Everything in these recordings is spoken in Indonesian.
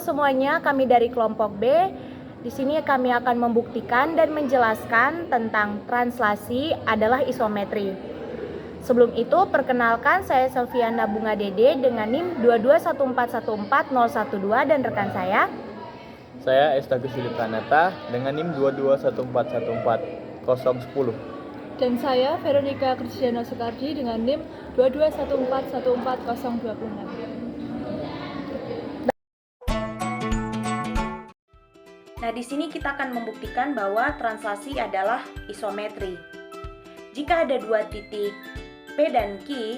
semuanya, kami dari kelompok B. Di sini kami akan membuktikan dan menjelaskan tentang translasi adalah isometri. Sebelum itu, perkenalkan saya Selviana Bunga Dede dengan NIM 221414012 dan rekan saya. Saya Estagus Philip Kanata dengan NIM 221414010. Dan saya Veronica Kristiana Soekardi dengan NIM 221414026. Nah, di sini kita akan membuktikan bahwa translasi adalah isometri. Jika ada dua titik P dan Q,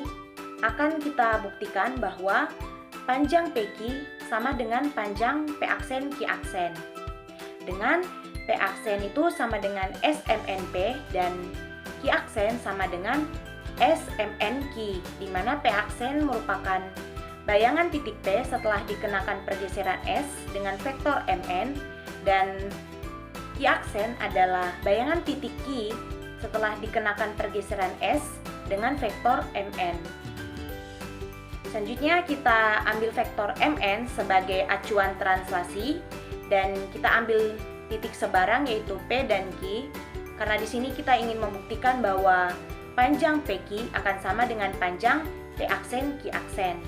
akan kita buktikan bahwa panjang PQ sama dengan panjang P aksen Q aksen. Dengan P aksen itu sama dengan SMNP dan Q aksen sama dengan SMNQ, di mana P aksen merupakan bayangan titik P setelah dikenakan pergeseran S dengan vektor MN, dan Q aksen adalah bayangan titik Q setelah dikenakan pergeseran S dengan vektor MN. Selanjutnya kita ambil vektor MN sebagai acuan translasi dan kita ambil titik sebarang yaitu P dan Q, karena di sini kita ingin membuktikan bahwa panjang PQ akan sama dengan panjang P aksen Q aksen.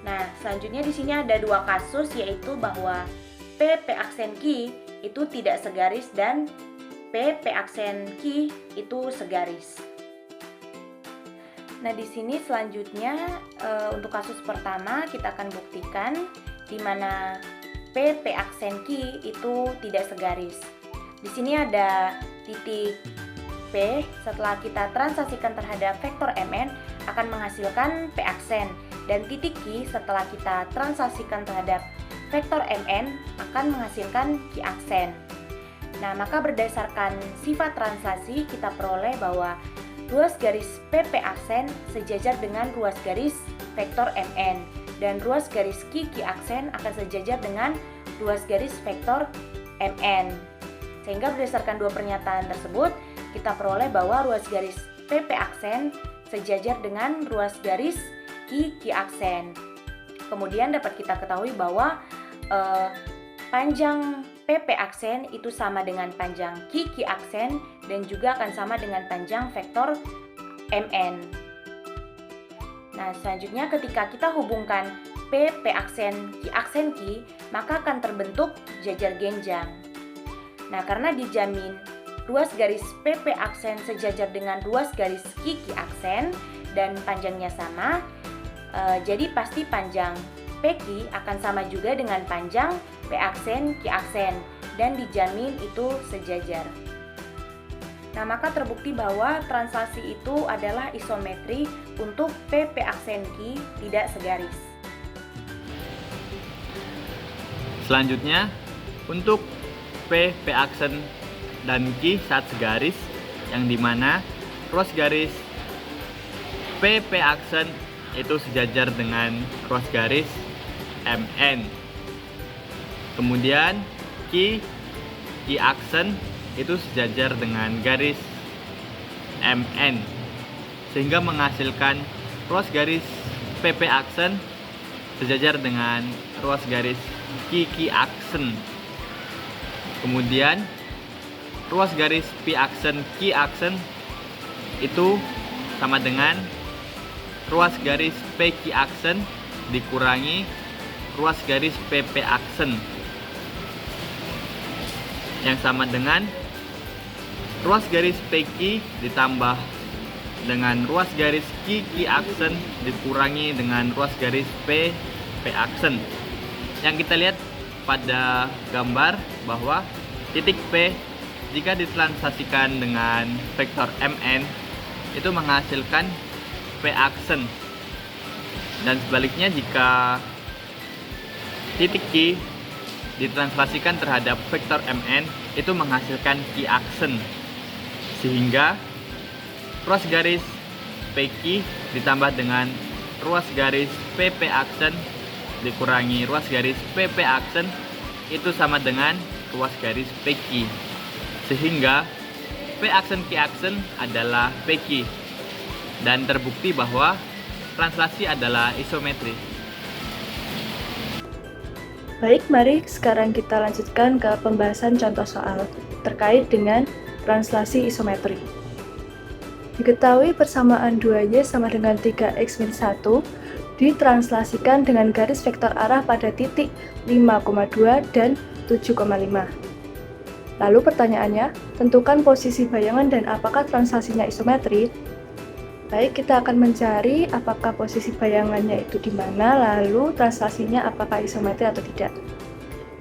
Nah, selanjutnya di sini ada dua kasus, yaitu bahwa P aksen Q itu tidak segaris dan P aksen Q itu segaris. Nah, di sini selanjutnya untuk kasus pertama kita akan buktikan di mana P aksen Q itu tidak segaris. Di sini ada titik P, setelah kita translasikan terhadap vektor MN akan menghasilkan P aksen, dan titik Q setelah kita translasikan terhadap vektor MN akan menghasilkan Q aksen. Nah, maka berdasarkan sifat translasi kita peroleh bahwa ruas garis PP aksen sejajar dengan ruas garis vektor MN, dan ruas garis Q aksen akan sejajar dengan ruas garis vektor MN. Sehingga berdasarkan dua pernyataan tersebut kita peroleh bahwa ruas garis PP aksen sejajar dengan ruas garis Q aksen. Kemudian dapat kita ketahui bahwa panjang PP aksen itu sama dengan panjang Q aksen dan juga akan sama dengan panjang vektor MN. Nah, selanjutnya ketika kita hubungkan PP aksen Q, maka akan terbentuk jajar genjang. Nah, karena dijamin ruas garis PP aksen sejajar dengan ruas garis Q aksen dan panjangnya sama, jadi pasti panjang PQ akan sama juga dengan panjang P aksen Q aksen dan dijamin itu sejajar. Nah, maka terbukti bahwa translasi itu adalah isometri untuk P aksen Q tidak segaris. Selanjutnya, untuk P aksen dan Q saat segaris, yang dimana ruas garis P aksen itu sejajar dengan ruas garis MN. Kemudian Q aksen itu sejajar dengan garis MN, sehingga menghasilkan ruas garis PP aksen sejajar dengan ruas garis Q aksen. Kemudian ruas garis P aksen Q aksen itu sama dengan ruas garis PQ aksen dikurangi ruas garis PP aksen, yang sama dengan ruas garis PQ ditambah dengan ruas garis Q aksen dikurangi dengan ruas garis PP aksen. Yang kita lihat pada gambar bahwa titik P jika ditranslasikan dengan vektor MN itu menghasilkan P aksen, dan sebaliknya jika titik Q ditranslasikan terhadap vektor MN itu menghasilkan Q aksen, sehingga ruas garis PQ ditambah dengan ruas garis PP aksen dikurangi ruas garis PP aksen itu sama dengan ruas garis PQ, sehingga P aksen Q aksen adalah PQ, dan terbukti bahwa translasi adalah isometri. Baik, mari sekarang kita lanjutkan ke pembahasan contoh soal terkait dengan translasi isometri. Diketahui persamaan 2Y sama dengan 3X min 1 ditranslasikan dengan garis vektor arah pada titik 5,2 dan 7,5. Lalu pertanyaannya, tentukan posisi bayangan dan apakah translasinya isometri? Baik, kita akan mencari apakah posisi bayangannya itu di mana, lalu translasinya apakah isometri atau tidak.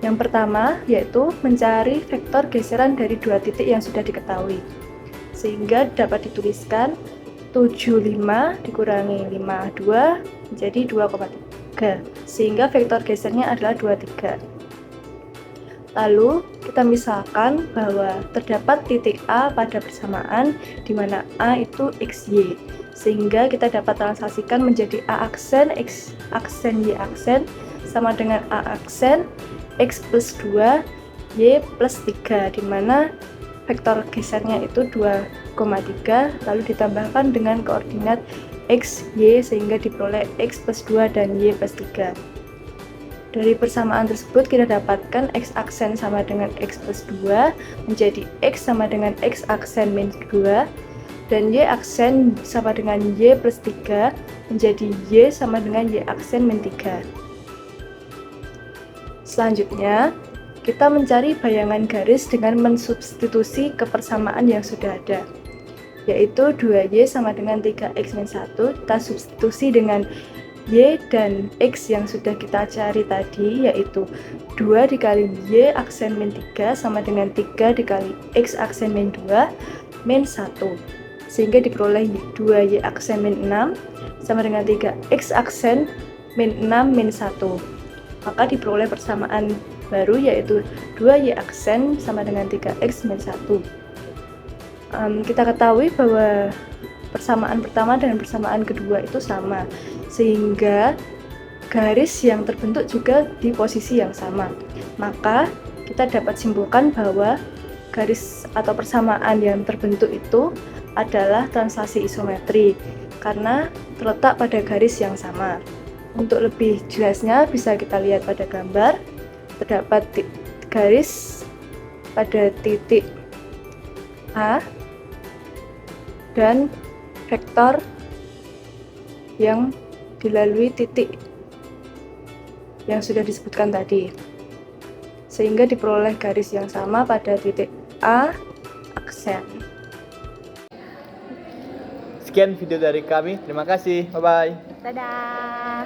Yang pertama yaitu mencari vektor geseran dari dua titik yang sudah diketahui. Sehingga dapat dituliskan 75 dikurangi 52 menjadi 2,3. Sehingga vektor gesernya adalah 23. Lalu kita misalkan bahwa terdapat titik A pada persamaan di mana A itu XY. Sehingga kita dapat translasikan menjadi A aksen X aksen Y aksen sama dengan A aksen X plus 2 Y plus 3, di mana vektor gesernya itu 2,3 lalu ditambahkan dengan koordinat X, Y sehingga diperoleh X plus 2 dan Y plus 3. Dari persamaan tersebut kita dapatkan X aksen sama dengan X plus 2 menjadi X sama dengan X aksen min 2 dan Y aksen sama dengan Y plus 3 menjadi Y sama dengan Y aksen min 3. Selanjutnya, kita mencari bayangan garis dengan mensubstitusi kepersamaan yang sudah ada, yaitu 2Y sama dengan 3X min 1, kita substitusi dengan Y dan X yang sudah kita cari tadi, yaitu 2 dikali Y aksen min 3 sama dengan 3 dikali X aksen min 2 min 1, sehingga diperoleh 2Y aksen min 6 sama dengan 3X aksen min 6 min 1. Maka diperoleh persamaan baru yaitu 2Y aksen sama dengan 3X min 1. Kita ketahui bahwa persamaan pertama dan persamaan kedua itu sama, sehingga garis yang terbentuk juga di posisi yang sama. Maka kita dapat simpulkan bahwa garis atau persamaan yang terbentuk itu adalah translasi isometri karena terletak pada garis yang sama. Untuk lebih jelasnya bisa kita lihat pada gambar. Terdapat garis pada titik A dan vektor yang dilalui titik yang sudah disebutkan tadi, sehingga diperoleh garis yang sama pada titik A aksen. Sekian video dari kami. Terima kasih. Bye-bye. Dadah!